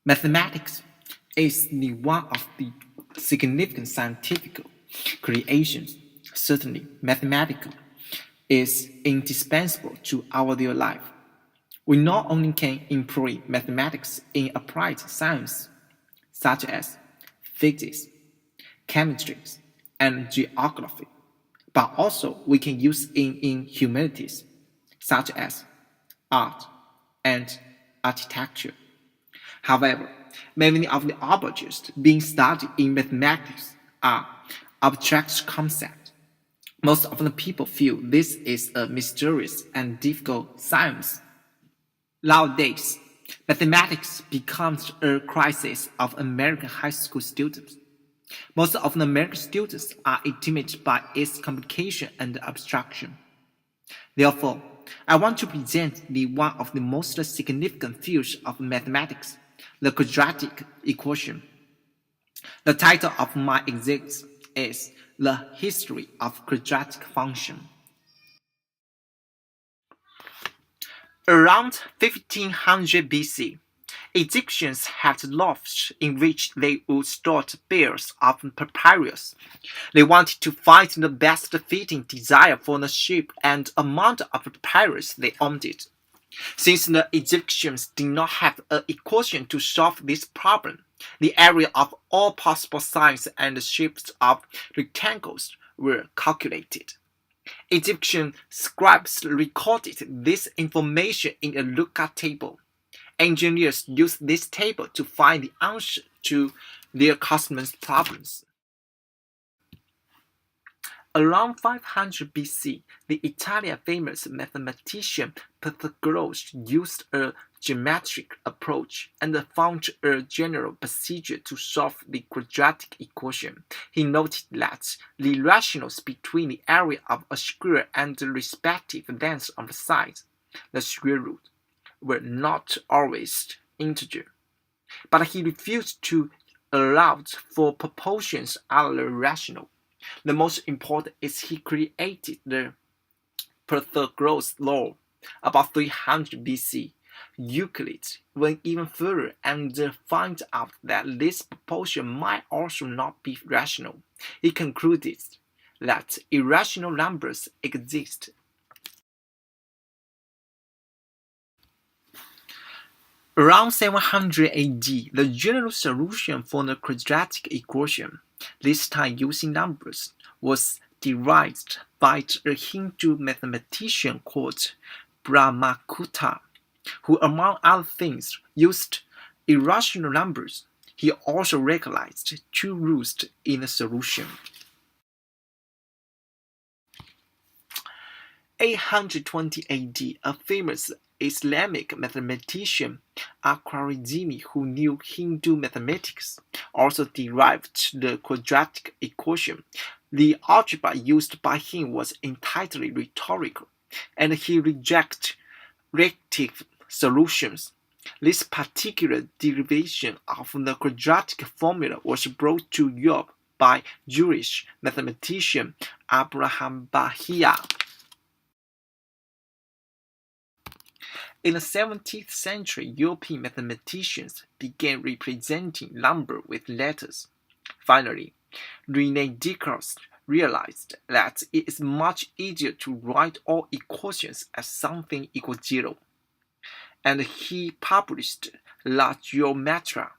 Mathematics is one of the significant scientific creations. Certainly, mathematics is indispensable to our daily life. We not only can employ mathematics in applied science, such as physics, chemistry, and geography, but also we can use it in humanities, such as art and architecture. However, many of the objects being studied in mathematics are abstract concepts. Most of the people feel this is a mysterious and difficult science. Nowadays, mathematics becomes a crisis of American high school students. Most of the American students are intimidated by its complication and abstraction. Therefore, I want to present one of the most significant fields of mathematics, the quadratic equation. The title of my excerpt is The History of Quadratic Function. Around 1500 BC, Egyptians had loaves in which they would store bales of papyrus. They wanted to find the best fitting design for the shape and amount of papyrus they wanted. Since the Egyptians did not have an equation to solve this problem, the area of all possible sizes and shapes of rectangles were calculated. Egyptian scribes recorded this information in a lookup table. Engineers used this table to find the answer to their customers' problems. Around 500 BC, the Italian famous mathematician Pythagoras used a geometric approach and found a general procedure to solve the quadratic equation. He noted that the ratios between the area of a square and the respective lengths of the sides, the square root, were not always integer. But he refused to allow for proportions as rational. The most important is he created the Pythagoras law about 300 BC. Euclid went even further and found out that this proportion might also not be rational. He concluded that irrational numbers exist. Around 700 AD, the general solution for the quadratic equation, this time using numbers, was derived by a Hindu mathematician called Brahmagupta, who among other things used irrational numbers. He also recognized two rules in the solution. 820 AD, a famous Islamic mathematician, Al-Khwarizmi, who knew Hindu mathematics, also derived the quadratic equation. The algebra used by him was entirely rhetorical, and he rejected reactive solutions. This particular derivation of the quadratic formula was brought to Europe by Jewish mathematician Abraham Bahia. In the 17th century, European mathematicians began representing numbers with letters. Finally, René Descartes realized that it is much easier to write all equations as something equals zero, and he published La Geometria,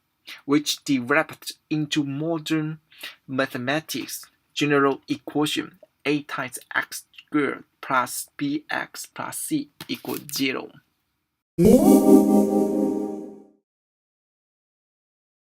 which developed into modern mathematics. General equation a times x squared plus bx plus c equals 0.